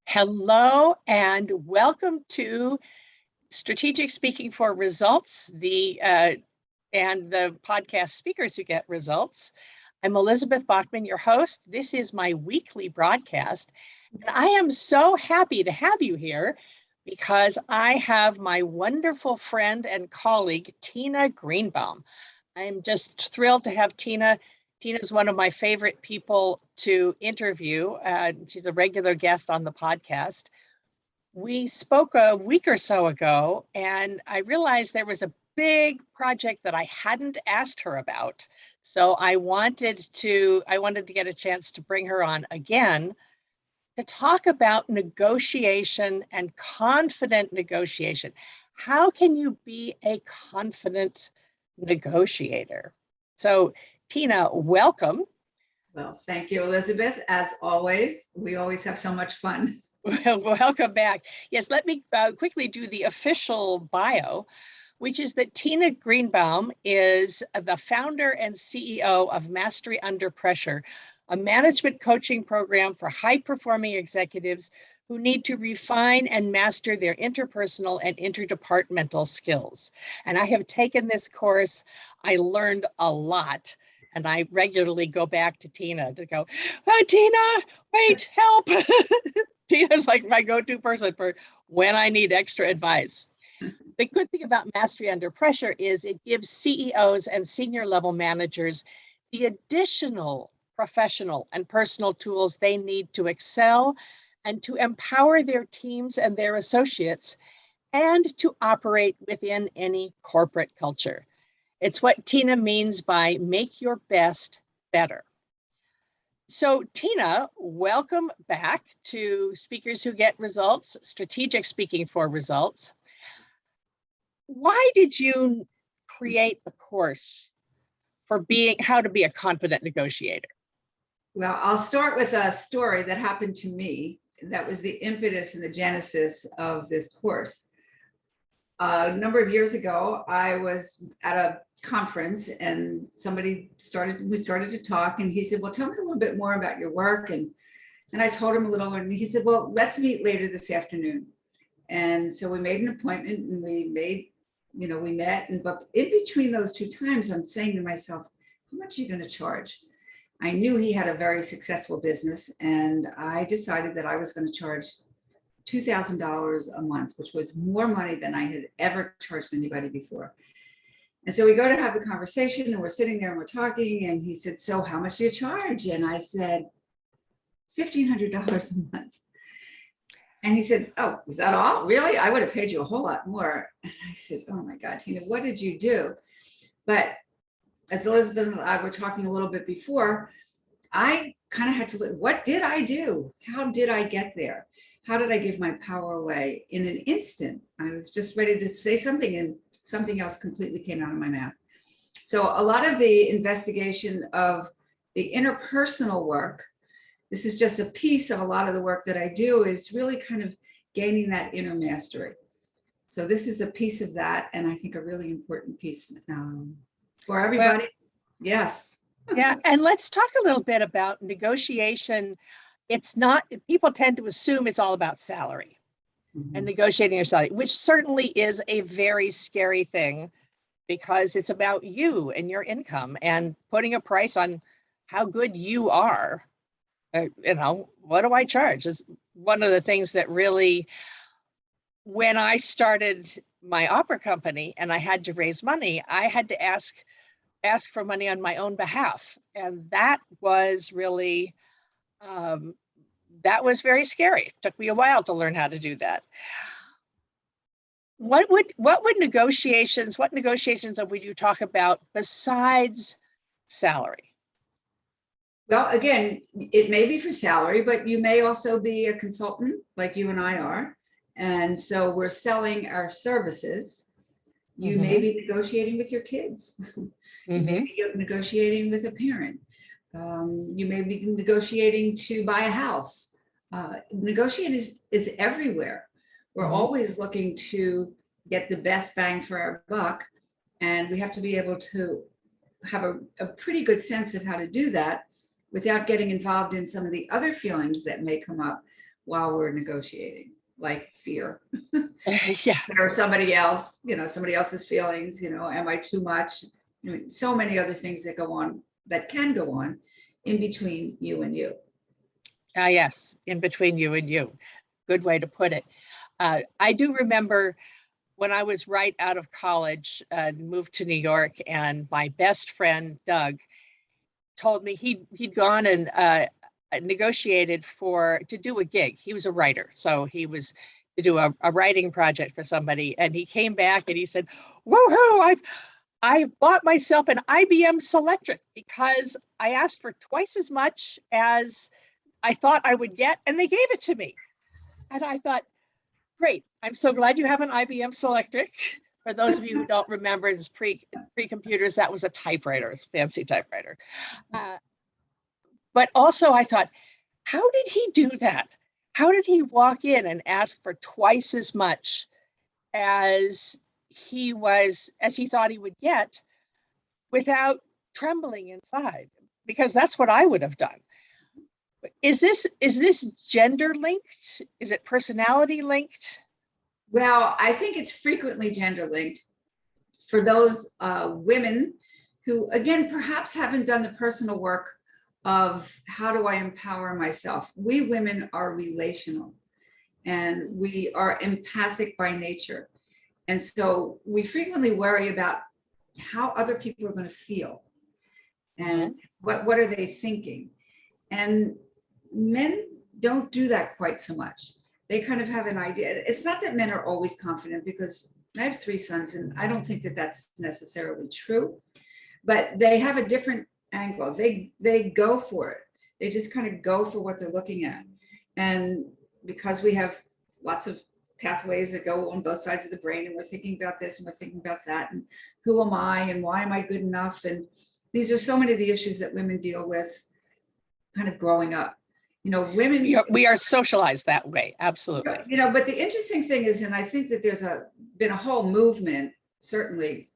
Hello and welcome to Strategic Speaking for Results, and the podcast Speakers Who Get Results. I'm Elizabeth Bachman, your host. This is my weekly broadcast, and I am so happy to have you here because I have my wonderful friend and colleague, Tina Greenbaum. I'm just thrilled to have Tina. Tina's one of my favorite people to interview. She's a regular guest on the podcast. We spoke a week or so ago, and I realized there was a big project that I hadn't asked her about. So I wanted to get a chance to bring her on again to talk about negotiation and confident negotiation. How can you be a confident negotiator? So Tina, welcome. Well, thank you, Elizabeth. As always, we always have so much fun. Welcome back. Yes, let me quickly do the official bio, which is that Tina Greenbaum is the founder and CEO of Mastery Under Pressure, a management coaching program for high-performing executives who need to refine and master their interpersonal and interdepartmental skills. And I have taken this course. I learned a lot. And I regularly go back to Tina to go, oh, Tina, wait, help. Tina's like my go-to person for when I need extra advice. The good thing about Mastery Under Pressure is it gives CEOs and senior level managers the additional professional and personal tools they need to excel and to empower their teams and their associates and to operate within any corporate culture. It's what Tina means by make your best better. So Tina, welcome back to Speakers Who Get Results, Strategic Speaking for Results. Why did you create the course for how to be a confident negotiator? Well, I'll start with a story that happened to me. That was the impetus and the genesis of this course. A number of years ago, I was at a conference and we started to talk, and he said, well, tell me a little bit more about your work. And I told him a little, and he said, well, let's meet later this afternoon. And so we made an appointment and we met. But in between those two times, I'm saying to myself, how much are you going to charge? I knew he had a very successful business, and I decided that I was going to charge $2,000 a month, which was more money than I had ever charged anybody before. And so we go to have the conversation, and we're sitting there and we're talking, and he said, so how much do you charge? And I said, $1,500 a month. And he said, oh, is that all? Really? I would have paid you a whole lot more. And I said, oh my God, Tina, what did you do? But as Elizabeth and I were talking a little bit before, I kind of had to look, what did I do? How did I get there? How did I give my power away? In an instant, I was just ready to say something, and something else completely came out of my mouth. So a lot of the investigation of the interpersonal work, this is just a piece of a lot of the work that I do, is really kind of gaining that inner mastery. So this is a piece of that, and I think a really important piece for everybody. Well, yes. Yeah, and let's talk a little bit about negotiation. It's not, people tend to assume it's all about salary and negotiating your salary, which certainly is a very scary thing because it's about you and your income and putting a price on how good you are. What do I charge is one of the things that really, when I started my opera company and I had to raise money, I had to ask for money on my own behalf. And that was really, that was very scary. It took me a while to learn how to do that. What negotiations would you talk about besides salary? Well, again, it may be for salary, but you may also be a consultant like you and I are. And so we're selling our services. You may be negotiating with your kids. You may be negotiating with a parent. You may be negotiating to buy a house. Negotiating is everywhere. We're always looking to get the best bang for our buck, and we have to be able to have a pretty good sense of how to do that without getting involved in some of the other feelings that may come up while we're negotiating, like fear Yeah. or somebody else, somebody else's feelings, am I too much? So many other things that go on, that can go on in between you and you. Yes, in between you and you. Good way to put it. I do remember when I was right out of college, moved to New York, and my best friend, Doug, told me he'd gone and negotiated to do a gig. He was a writer, so he was to do a writing project for somebody, and he came back and he said, "Woohoo! I've bought myself an IBM Selectric because I asked for twice as much as I thought I would get, and they gave it to me." And I thought, great, I'm so glad you have an IBM Selectric. For those of you who don't remember, it's pre-computers, that was a typewriter, a fancy typewriter. But also I thought, how did he do that? How did he walk in and ask for twice as much as he thought he would get without trembling inside? Because that's what I would have done. Is this gender linked? Is it personality linked? Well, I think it's frequently gender linked for those women who, again, perhaps haven't done the personal work of how do I empower myself. We women are relational and we are empathic by nature. And so we frequently worry about how other people are going to feel and what are they thinking. And men don't do that quite so much. They kind of have an idea. It's not that men are always confident, because I have 3 sons and I don't think that that's necessarily true, but they have a different angle. They go for it. They just kind of go for what they're looking at. And because we have lots of pathways that go on both sides of the brain, and we're thinking about this and we're thinking about that, and who am I and why am I good enough? And these are so many of the issues that women deal with kind of growing up. Women, we are socialized that way. Absolutely. But the interesting thing is, and I think that there's been a whole movement, certainly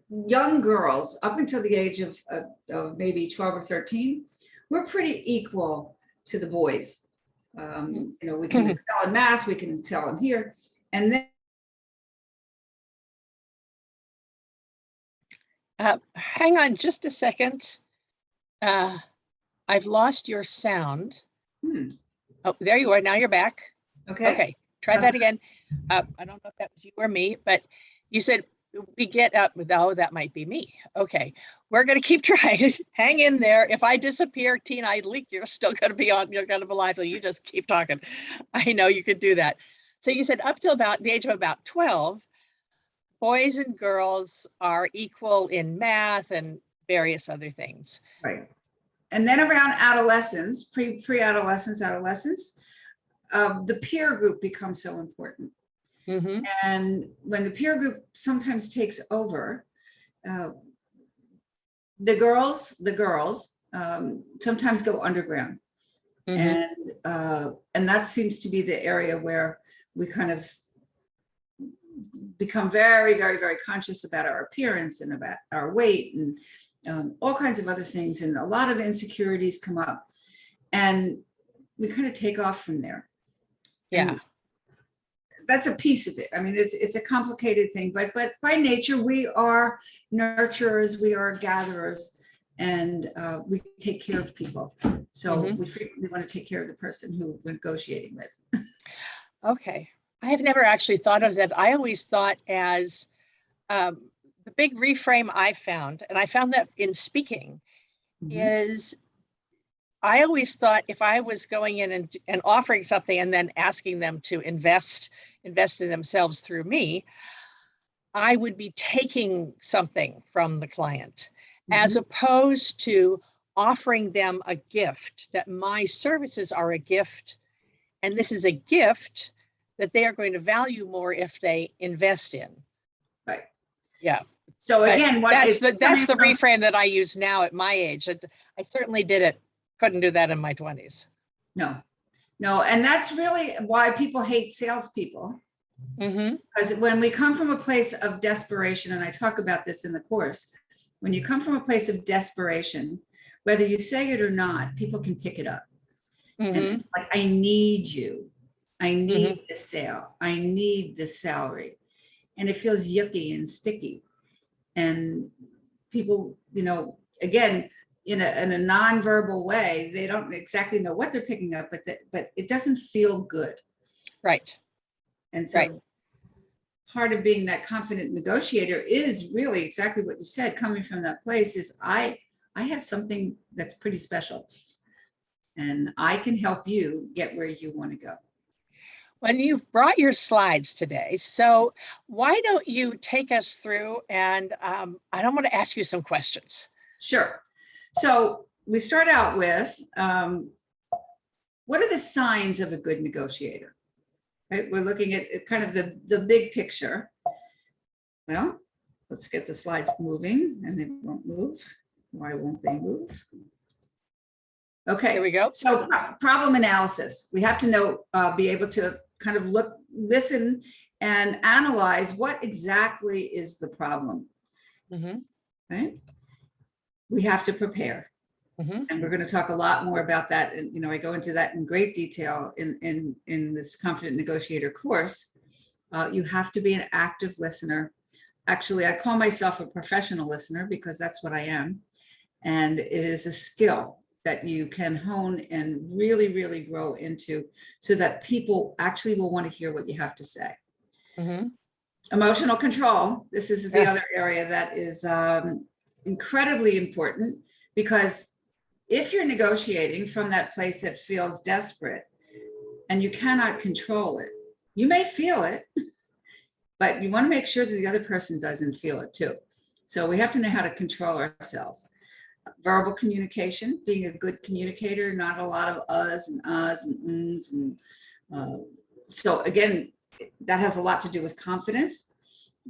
young girls up until the age of maybe 12 or 13, we're pretty equal to the boys. We can excel in math, we can excel in here. And then hang on just a second. I've lost your sound. Oh, there you are. Now you're back. Okay. Try that again. I don't know if that was you or me, but you said we get up. Oh, that might be me. Okay. We're going to keep trying. Hang in there. If I disappear, Tina, I leak, you're still going to be on. You're going to be live. So you just keep talking. I know you could do that. So you said up till about the age of about 12, boys and girls are equal in math and various other things. Right. And then around adolescence, pre-adolescence, adolescence, the peer group becomes so important. And when the peer group sometimes takes over, the girls sometimes go underground. And that seems to be the area where we kind of become very, very, very conscious about our appearance and about our weight and all kinds of other things. And a lot of insecurities come up and we kind of take off from there. Yeah. And that's a piece of it. I mean, it's a complicated thing, but by nature, we are nurturers, we are gatherers, and we take care of people. So we frequently want to take care of the person who we're negotiating with. Okay. I have never actually thought of that. I always thought as the big reframe I found, and I found that in speaking, is I always thought if I was going in and offering something and then asking them to invest in themselves through me, I would be taking something from the client, as opposed to offering them a gift, that my services are a gift, and this is a gift that they are going to value more if they invest in. Right. Yeah. So again, that's the reframe that I use now at my age. I certainly couldn't do that in my 20s. No. And that's really why people hate salespeople. Because when we come from a place of desperation, and I talk about this in the course, when you come from a place of desperation, whether you say it or not, people can pick it up. And it's like, I need you. I need the sale. I need the salary. And it feels yucky and sticky. And people, again, in a nonverbal way, they don't exactly know what they're picking up, but it doesn't feel good. Right. And so right. part of being that confident negotiator is really exactly what you said, coming from that place is I have something that's pretty special and I can help you get where you want to go. Well, you've brought your slides today, so why don't you take us through, and I don't want to ask you some questions. Sure. So we start out with, what are the signs of a good negotiator? Right? We're looking at kind of the big picture. Well, let's get the slides moving, and they won't move. Why won't they move? Okay. Here we go. So problem analysis. We have to know, be able to kind of listen and analyze what exactly is the problem. Right? We have to prepare. And we're going to talk a lot more about that. And, I go into that in great detail in this Confident Negotiator course. You have to be an active listener. Actually, I call myself a professional listener because that's what I am. And it is a skill that you can hone and really, really grow into so that people actually will want to hear what you have to say. Emotional control. This is the other area that is incredibly important, because if you're negotiating from that place that feels desperate and you cannot control it, you may feel it, but you want to make sure that the other person doesn't feel it too. So we have to know how to control ourselves. Verbal communication, being a good communicator, not a lot of uhs and ums. And so again, that has a lot to do with confidence,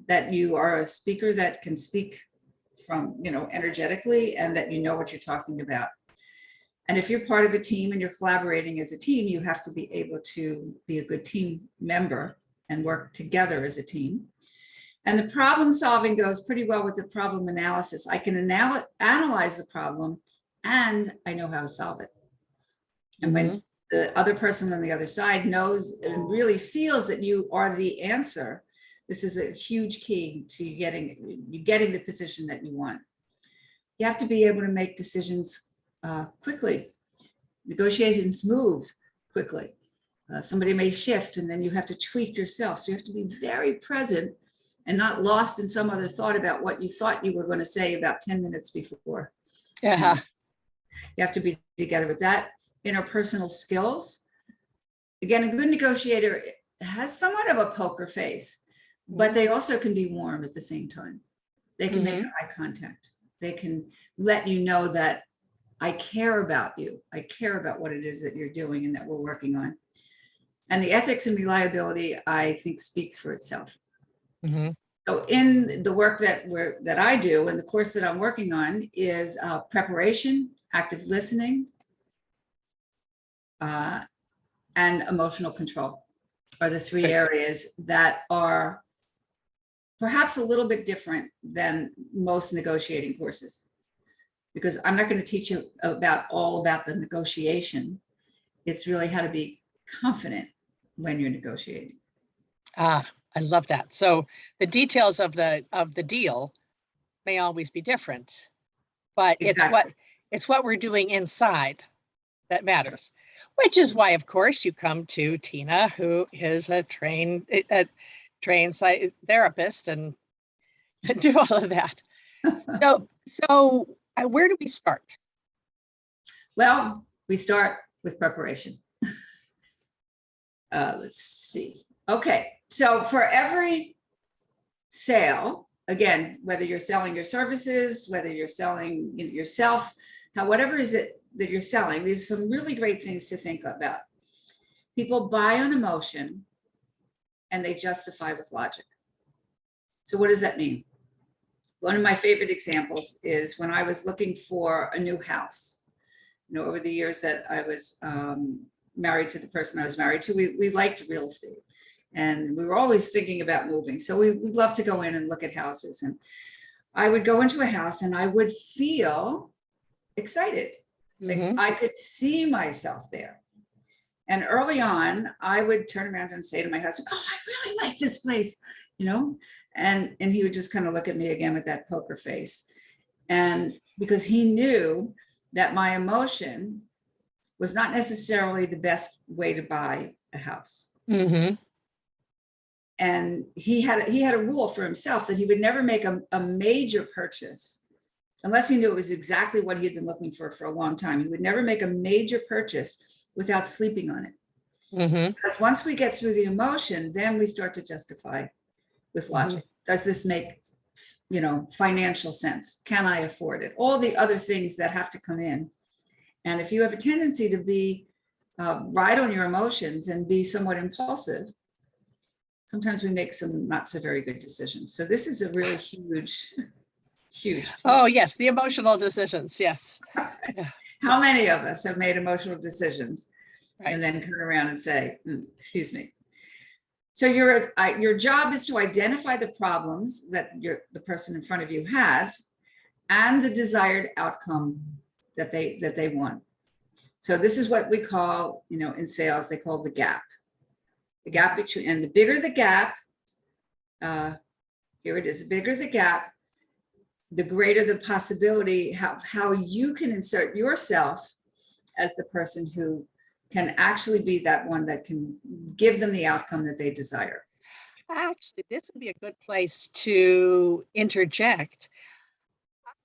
that you are a speaker that can speak from, energetically, and that you know what you're talking about. And if you're part of a team and you're collaborating as a team, you have to be able to be a good team member and work together as a team. And the problem solving goes pretty well with the problem analysis. I can analyze the problem and I know how to solve it. And when the other person on the other side knows and really feels that you are the answer, this is a huge key to getting the position that you want. You have to be able to make decisions quickly. Negotiations move quickly. Somebody may shift and then you have to tweak yourself. So you have to be very present and not lost in some other thought about what you thought you were going to say about 10 minutes before. You have to be together with that. Interpersonal skills. Again, a good negotiator has somewhat of a poker face, but they also can be warm at the same time. They can make eye contact. They can let you know that I care about you. I care about what it is that you're doing and that we're working on. And the ethics and reliability, I think, speaks for itself. So in the work that I do and the course that I'm working on is preparation, active listening, and emotional control are the three areas that are perhaps a little bit different than most negotiating courses, because I'm not going to teach you all about the negotiation. It's really how to be confident when you're negotiating. I love that. So the details of the deal may always be different, but Exactly. it's what we're doing inside that matters. Which is why, of course, you come to Tina, who is a trained therapist, and do all of that. So where do we start? Well, we start with preparation. Let's see. Okay, so for every sale, again, whether you're selling your services, whether you're selling yourself, whatever is it that you're selling, there's some really great things to think about. People buy on emotion and they justify with logic. So what does that mean? One of my favorite examples is when I was looking for a new house. Over the years that I was married to the person I was married to, we liked real estate. And we were always thinking about moving. So we'd love to go in and look at houses. And I would go into a house and I would feel excited. Like I could see myself there. And early on, I would turn around and say to my husband, "Oh, I really like this place," you know, and he would just kind of look at me again with that poker face. And because he knew that my emotion was not necessarily the best way to buy a house. Mm-hmm. And he had a rule for himself that he would never make a major purchase unless he knew it was exactly what he had been looking for a long time. He would never make a major purchase without sleeping on it. Mm-hmm. Because once we get through the emotion, then we start to justify with logic. Mm-hmm. Does this make, financial sense? Can I afford it? All the other things that have to come in. And if you have a tendency to be ride on your emotions and be somewhat impulsive, sometimes we make some not so very good decisions. So this is a really huge. Oh, yes. The emotional decisions. Yes. How many of us have made emotional decisions right. and then turn around and say, excuse me. So your job is to identify the problems that the person in front of you has and the desired outcome that they want. So this is what we call, in sales, they call the gap. The gap between, and the bigger the gap, here it is, the bigger the gap, the greater the possibility how you can insert yourself as the person who can actually be that one that can give them the outcome that they desire. Actually, this would be a good place to interject.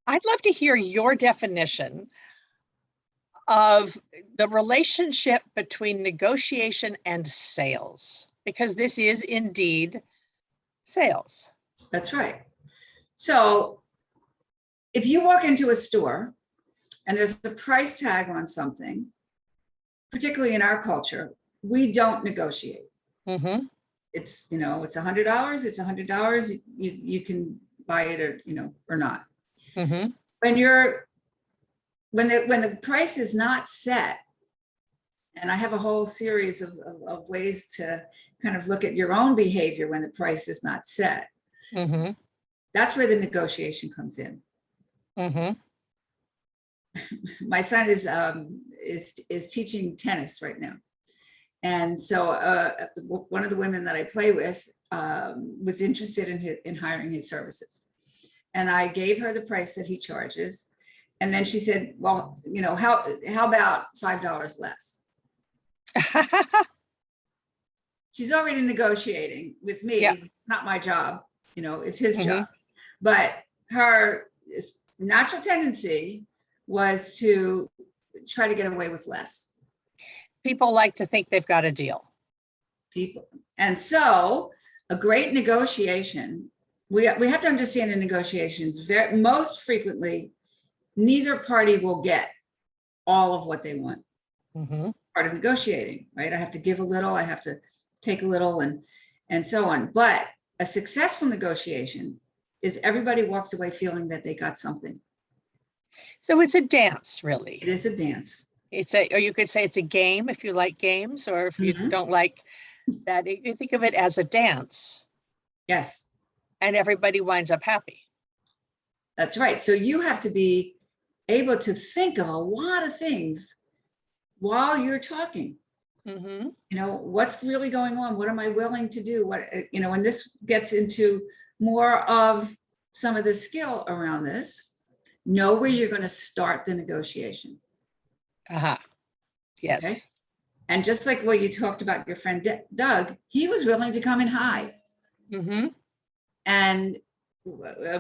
I'd love to hear your definition of the relationship between negotiation and sales, because this is indeed sales. That's right. So if you walk into a store and there's a price tag on something, particularly in our culture, we don't negotiate. Mm-hmm. It's, it's $100. It's $100. You can buy it or not. Mm-hmm. When the price is not set, and I have a whole series of ways to kind of look at your own behavior when the price is not set. Mm-hmm. That's where the negotiation comes in. Mm-hmm. My son is teaching tennis right now. And so one of the women that I play with was interested in hiring his services. And I gave her the price that he charges. And then she said, well, how about $5 less? She's already negotiating with me. Yeah. It's not my job, it's his mm-hmm. job. But her natural tendency was to try to get away with less. People like to think they've got a deal. And so a great negotiation, we have to understand in negotiations, most frequently, neither party will get all of what they want. Mm-hmm. Part of negotiating, right? I have to give a little, I have to take a little and so on. But a successful negotiation is everybody walks away feeling that they got something. So it's a dance, really. It is a dance. Or you could say it's a game if you like games, or if you mm-hmm. don't like that, you think of it as a dance. Yes. And everybody winds up happy. That's right. So you have to be able to think of a lot of things while you're talking. Mm-hmm. What's really going on? What am I willing to do? And this gets into more of some of the skill around this. Know where you're going to start the negotiation. Uh-huh. Yes. Okay? And just like what you talked about your friend Doug, he was willing to come in high. Mm-hmm. And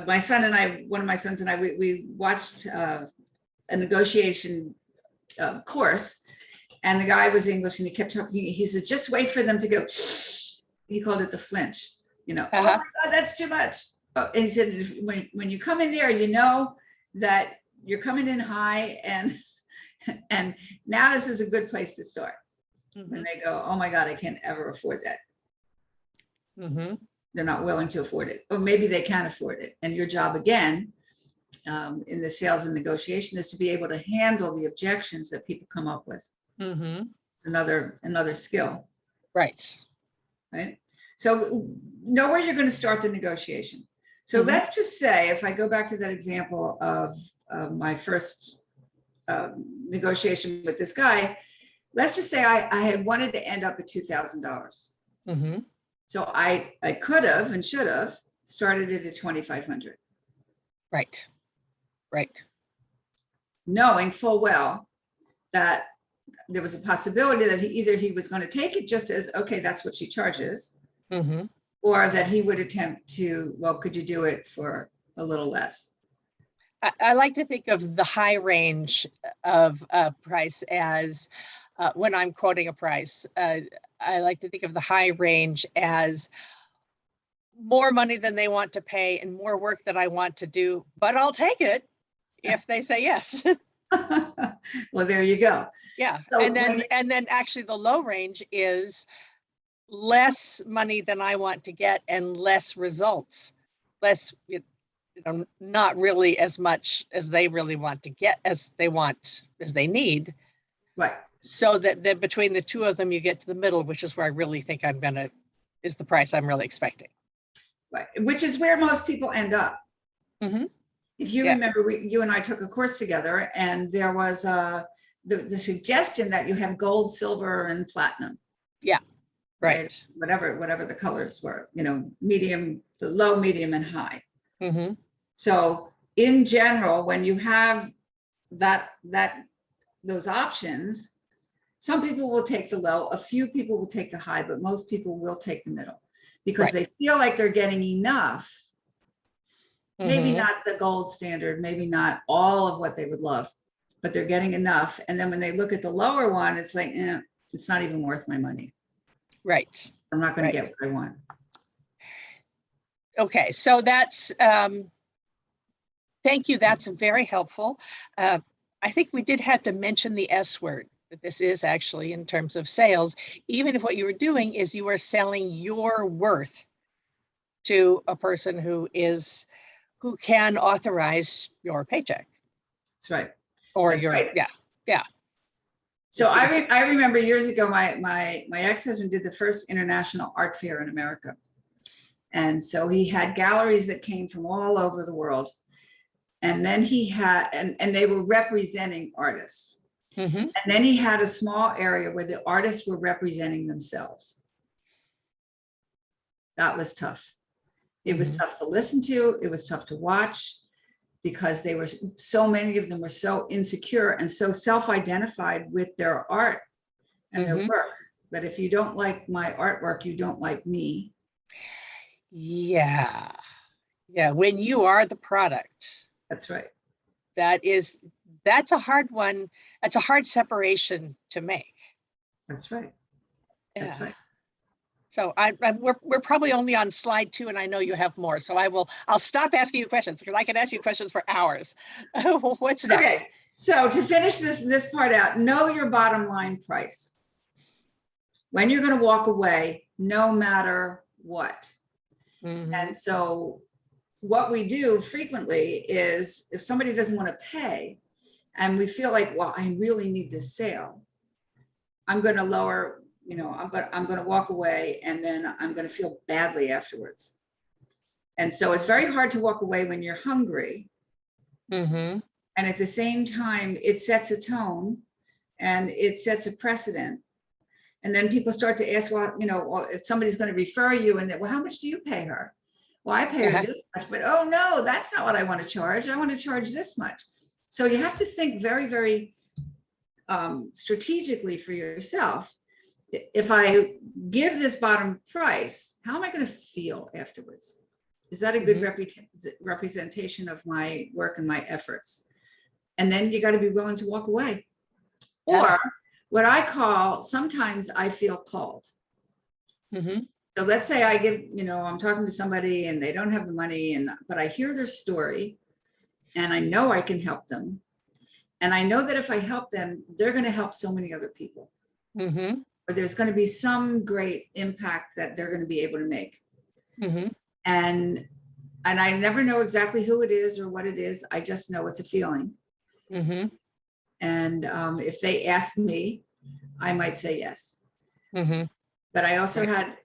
my son and I, one of my sons and I, we watched a negotiation course, and the guy was English, and he kept talking. He said, "Just wait for them to go." He called it the flinch. Uh-huh. Oh my God, that's too much. And he said, when you come in there, that you're coming in high, and now this is a good place to start. Mm-hmm. When they go, "Oh my God, I can't ever afford that." Mm-hmm. They're not willing to afford it, or maybe they can afford it. And your job again, in the sales and negotiation, is to be able to handle the objections that people come up with. Mm-hmm. It's another skill. Right. So know where you're going to start the negotiation. So mm-hmm. let's just say, if I go back to that example of my first negotiation with this guy, let's just say I had wanted to end up at $2,000. Mm-hmm. So I could have and should have started it at 2,500. Right. Right. Knowing full well that there was a possibility that he was going to take it just as, okay, that's what she charges, Mm-hmm. or that he would attempt to, well, could you do it for a little less? I like to think of the high range of price as when I'm quoting a price. I like to think of the high range as more money than they want to pay and more work that I want to do, but I'll take it if they say yes. Well, there you go. Yeah. So and then actually the low range is less money than I want to get and less results, less, not really as much as they really want to get, as they need. right. So that between the two of them, you get to the middle, which is where I really think is the price I'm really expecting. Right. Which is where most people end up. Mm-hmm. If you remember, you and I took a course together, and there was the suggestion that you have gold, silver, and platinum. Yeah. Right. Whatever the colors were, medium, the low, medium, and high. Mm-hmm. So in general, when you have those options, some people will take the low, a few people will take the high, but most people will take the middle because they feel like they're getting enough. Mm-hmm. Maybe not the gold standard, maybe not all of what they would love, but they're getting enough. And then when they look at the lower one, it's like, it's not even worth my money. Right. I'm not going to get what I want. Okay. So that's, thank you. That's very helpful. I think we did have to mention the S word, that this is actually in terms of sales, even if what you were doing is you were selling your worth to a person who can authorize your paycheck. That's right. Or That's right. Yeah. So I remember years ago, my ex-husband did the first international art fair in America. And so he had galleries that came from all over the world. And then he had, and they were representing artists. Mm-hmm. And then he had a small area where the artists were representing themselves. That was tough. It was tough to listen to. It was tough to watch because so many of them were so insecure and so self-identified with their art and their work that if you don't like my artwork, you don't like me. Yeah. Yeah. When you are the product. That's right. That's a hard one. That's a hard separation to make. That's right. That's right. So we're probably only on slide 2, and I know you have more. So I'll stop asking you questions because I can ask you questions for hours. What's next? Okay. So to finish this part out, know your bottom line price. When you're going to walk away, no matter what. Mm-hmm. And so what we do frequently is if somebody doesn't want to pay and we feel like, well, I really need this sale, I'm going to lower, I'm going to walk away and then I'm going to feel badly afterwards. And so it's very hard to walk away when you're hungry. Mm-hmm. And at the same time, it sets a tone and it sets a precedent. And then people start to ask, well, if somebody's going to refer you and well, how much do you pay her? Well, I pay her this much, but oh no, that's not what I want to charge. I want to charge this much. So you have to think very, very strategically for yourself. If I give this bottom price, how am I going to feel afterwards? Is that a good representation of my work and my efforts? And then you got to be willing to walk away. Or what I call, sometimes I feel called. Mm-hmm. So let's say I give, I'm talking to somebody and they don't have the money, but I hear their story and I know I can help them. And I know that if I help them, they're going to help so many other people. Mm-hmm. Or there's going to be some great impact that they're going to be able to make. Mm-hmm. And I never know exactly who it is or what it is. I just know it's a feeling. Mm-hmm. And if they ask me, I might say yes. Mm-hmm. But I also had,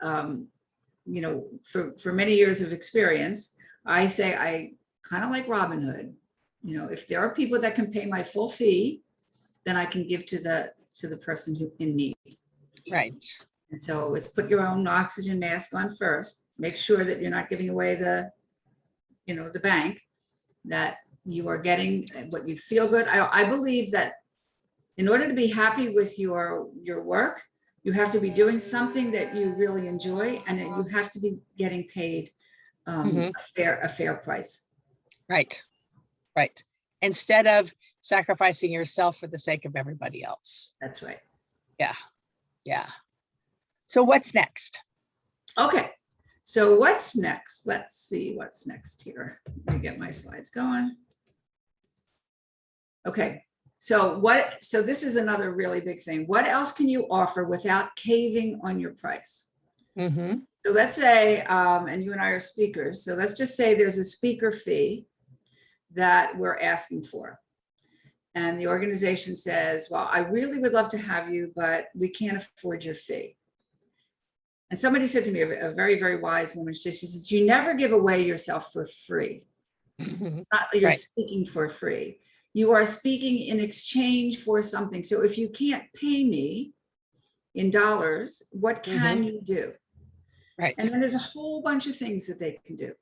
for many years of experience, I say I kind of like Robin Hood. If there are people that can pay my full fee, then I can give to to the person who in need. Right. And so it's put your own oxygen mask on first. Make sure that you're not giving away the bank, that you are getting what you feel good. I believe that in order to be happy with your work, you have to be doing something that you really enjoy, and you have to be getting paid a fair price. Right. Right. Instead of sacrificing yourself for the sake of everybody else. That's right. Yeah. Yeah. So what's next? Okay. So what's next? Let's see what's next here. Let me get my slides going. Okay. So this is another really big thing. What else can you offer without caving on your price? So let's say, and you and I are speakers. So let's just say there's a speaker fee that we're asking for. And the organization says, well, I really would love to have you, but we can't afford your fee. And somebody said to me, a very, very wise woman, she says, you never give away yourself for free. It's not that you're speaking for free. You are speaking in exchange for something. So if you can't pay me in dollars, what can you do? Right. And then there's a whole bunch of things that they can do.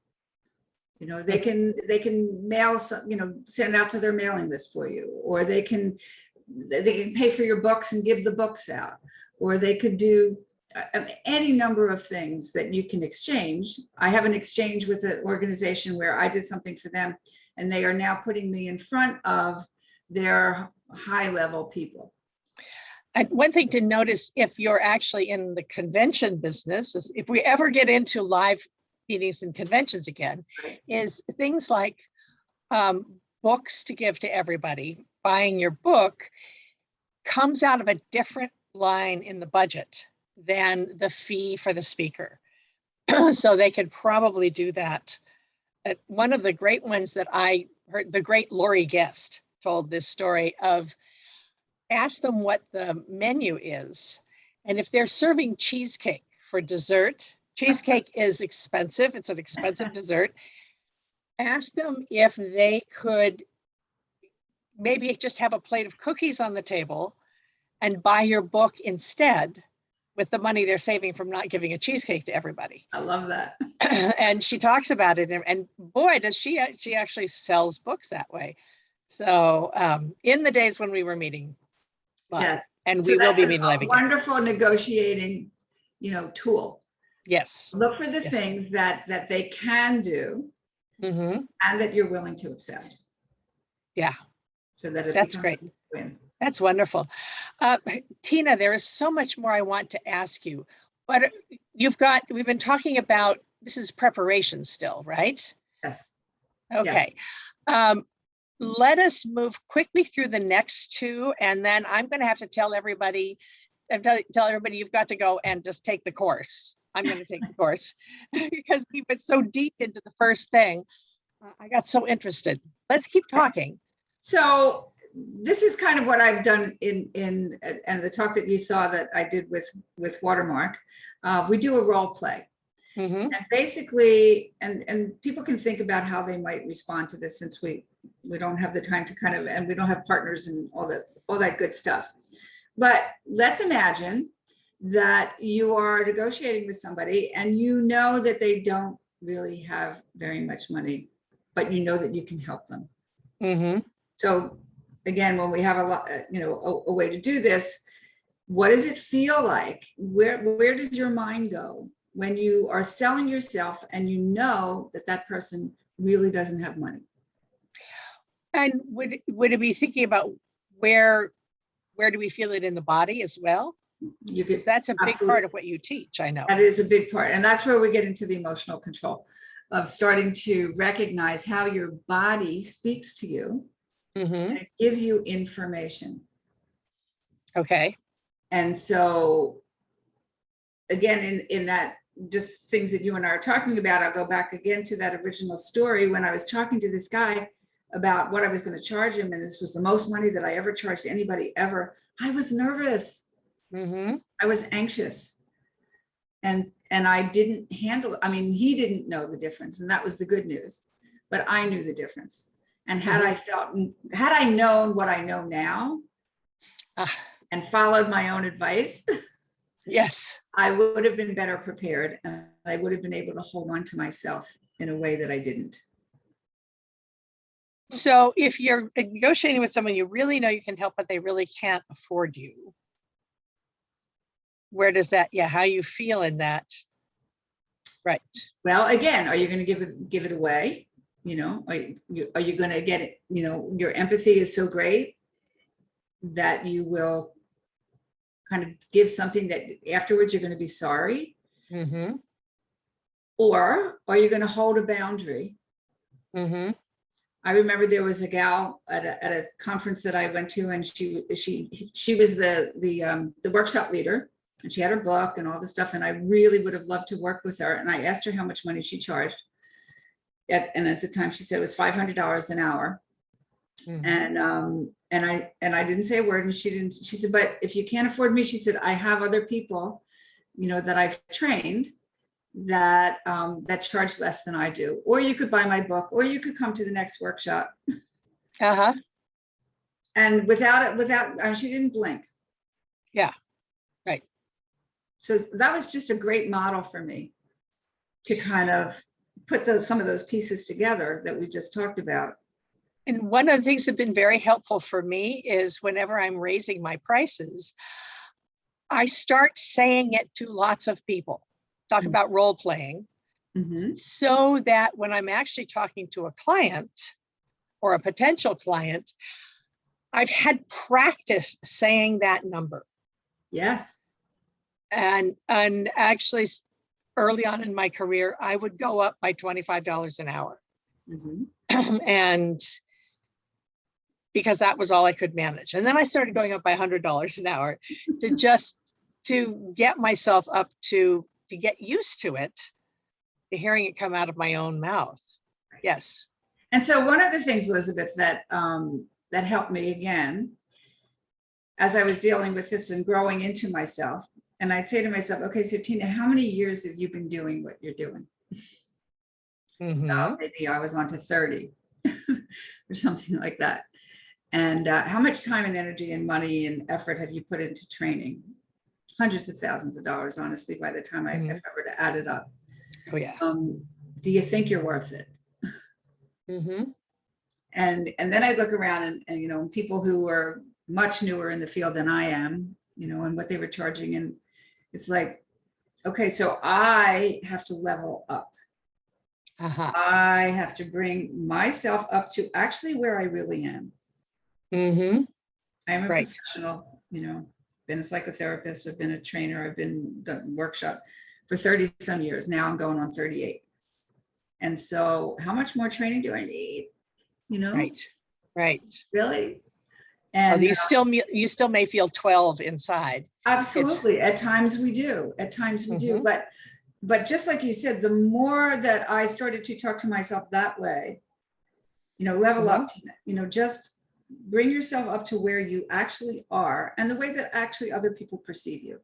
They can mail some, send out to their mailing list for you, or they can pay for your books and give the books out, or they could do any number of things that you can exchange. I have an exchange with an organization where I did something for them, and they are now putting me in front of their high level people. And one thing to notice, if you're actually in the convention business, is if we ever get into live meetings and conventions again, is things like books to give to everybody. Buying your book comes out of a different line in the budget than the fee for the speaker. So they could probably do that. One of the great ones that I heard, the great Lori Guest told this story of, ask them what the menu is. And if they're serving cheesecake for dessert, cheesecake is expensive. It's an expensive dessert. Ask them if they could maybe just have a plate of cookies on the table and buy your book instead with the money they're saving from not giving a cheesecake to everybody. I love that. And she talks about it, and boy, does she actually sells books that way. So in the days when we were meeting live, yes. and so we will be that's meeting live again. Wonderful negotiating, tool. Yes. Look for the things that they can do and that you're willing to accept. Yeah. So that that's great. Win. That's wonderful. Tina, there is so much more I want to ask you, but we've been talking about, this is preparation still, right? Yes. Okay. Yeah. Let us move quickly through the next two, and then I'm going to have to tell everybody, you've got to go and just take the course. I'm going to take the course because we went so deep into the first thing. I got so interested. Let's keep talking. So this is kind of what I've done in and the talk that you saw that I did with Watermark. We do a role play. And basically, and people can think about how they might respond to this, since we don't have the time to and we don't have partners and all that good stuff. But let's imagine that you are negotiating with somebody and you know that they don't really have very much money, but you know that you can help them. So again, when we have a way to do this, what does it feel like? Where does your mind go when you are selling yourself and you know that person really doesn't have money? And would it be thinking about where do we feel it in the body as well? Because that's a big part of what you teach, I know. That is a big part. And that's where we get into the emotional control of starting to recognize how your body speaks to you. And it gives you information. Okay. And so again, in that, just things that you and I are talking about, I'll go back again to that original story when I was talking to this guy about what I was going to charge him. And this was the most money that I ever charged anybody ever. I was nervous. I was anxious. And I didn't handle it. I mean, he didn't know the difference, and that was the good news, but I knew the difference. And had I known what I know now, and followed my own advice, Yes. I would have been better prepared, and I would have been able to hold on to myself in a way that I didn't. So if you're negotiating with someone you really know you can help, but they really can't afford you, where does that, how you feel in that? Right. Well, again, are you going to give it away? Are you going to get it? Your empathy is so great that you will kind of give something that afterwards you're going to be sorry. Mm-hmm. Or are you going to hold a boundary? Mm-hmm. I remember there was a gal at a conference that I went to, and she was the workshop leader, and she had her book and all this stuff. And I really would have loved to work with her. And I asked her how much money she charged. And at the time she said it was $500 an hour. Mm-hmm. And I didn't say a word, and she said, but if you can't afford me, she said, I have other people, that I've trained that charge less than I do, or you could buy my book, or you could come to the next workshop. Uh-huh. And she didn't blink. Yeah. Right. So that was just a great model for me to kind of put some of those pieces together that we just talked about. And one of the things that have been very helpful for me is whenever I'm raising my prices, I start saying it to lots of people. Talk about role playing, so that when I'm actually talking to a client or a potential client, I've had practice saying that number. Yes. And actually, early on in my career, I would go up by $25 an hour. And because that was all I could manage. And then I started going up by $100 an hour to get myself up to get used to it, to hearing it come out of my own mouth. Yes. And so one of the things, Elizabeth, that helped me again, as I was dealing with this and growing into myself, and I'd say to myself, okay, so Tina, how many years have you been doing what you're doing? Maybe I was on to 30 or something like that. And how much time and energy and money and effort have you put into training? Hundreds of thousands of dollars, honestly, by the time if I were to add it up. Oh, yeah. Do you think you're worth it? And then I look around and people who are much newer in the field than I am, and what they were charging. And it's like, okay, so I have to level up. I have to bring myself up to actually where I really am. I'm a professional, been a psychotherapist, I've been a trainer, I've done workshop for 30 some years. Now I'm going on 38. And so how much more training do I need? Right. Really? And you still may feel 12 inside. Absolutely. At times we do. But just like you said, the more that I started to talk to myself that way, level up, just bring yourself up to where you actually are and the way that actually other people perceive you.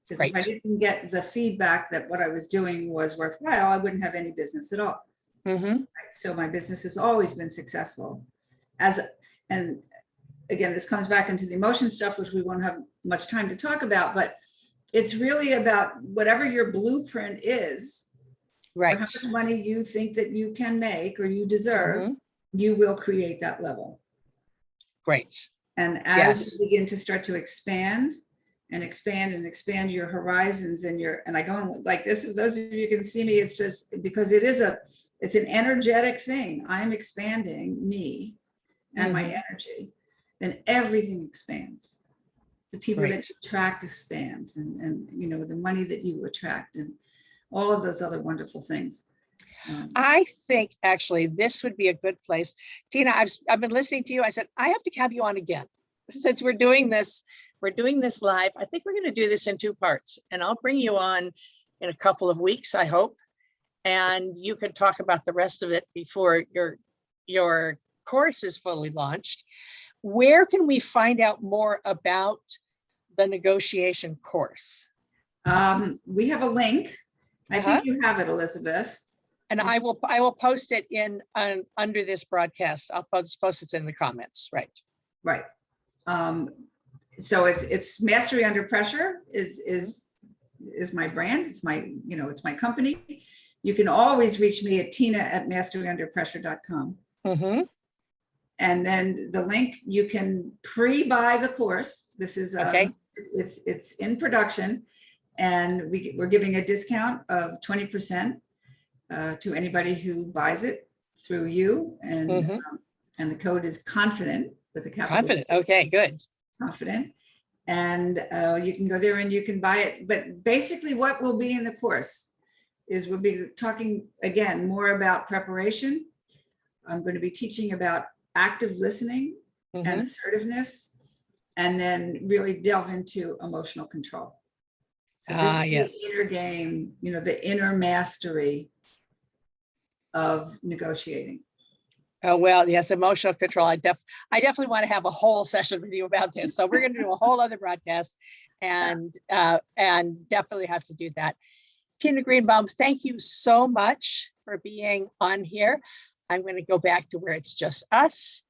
Because if I didn't get the feedback that what I was doing was worthwhile, I wouldn't have any business at all. So my business has always been successful. And again, this comes back into the emotion stuff, which we won't have much time to talk about, but it's really about whatever your blueprint is, or how much money you think that you can make or you deserve, you will create that level. Great. And as you begin to start to expand your horizons and I go on like this, if those of you can see me, it's just because it's an energetic thing. I'm expanding me and my energy, then everything expands. The people that you attract expands, and the money that you attract, and all of those other wonderful things. I think actually this would be a good place. Tina, I've been listening to you. I said, I have to have you on again. Since we're doing this live, I think we're going to do this in 2 parts, and I'll bring you on in a couple of weeks, I hope. And you can talk about the rest of it before your course is fully launched. Where can we find out more about the negotiation course? We have a link. I think you have it, Elizabeth. And I will post it in under this broadcast. I'll post it in the comments. Right. So it's Mastery Under Pressure is my brand. It's my, it's my company. You can always reach me at tina@masteryunderpressure.com. Mm-hmm. And then the link, you can pre-buy the course. This is Okay. It's in production, and we're giving a discount of 20% to anybody who buys it through you, and Mm-hmm. And the code is confident with a capital Confident. Okay, good. confident. And you can go there and you can buy it. But basically what will be in the course is we'll be talking again more about preparation. I'm going to be teaching about active listening and assertiveness, and then really delve into emotional control. So this is Yes. the inner game, the inner mastery of negotiating. Oh, well, yes, emotional control. I definitely want to have a whole session with you about this. So we're going to do a whole other broadcast, and definitely have to do that. Tina Greenbaum, thank you so much for being on here. I'm going to go back to where it's just us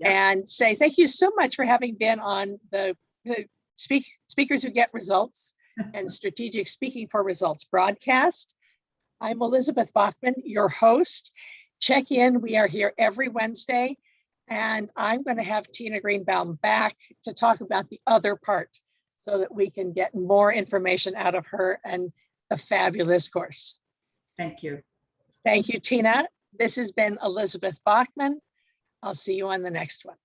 and say thank you so much for having been on the Speakers Who Get Results and Strategic Speaking for Results broadcast. I'm Elizabeth Bachman, your host. Check in. We are here every Wednesday, and I'm going to have Tina Greenbaum back to talk about the other part so that we can get more information out of her and the fabulous course. Thank you. Thank you, Tina. This has been Elizabeth Bachman. I'll see you on the next one.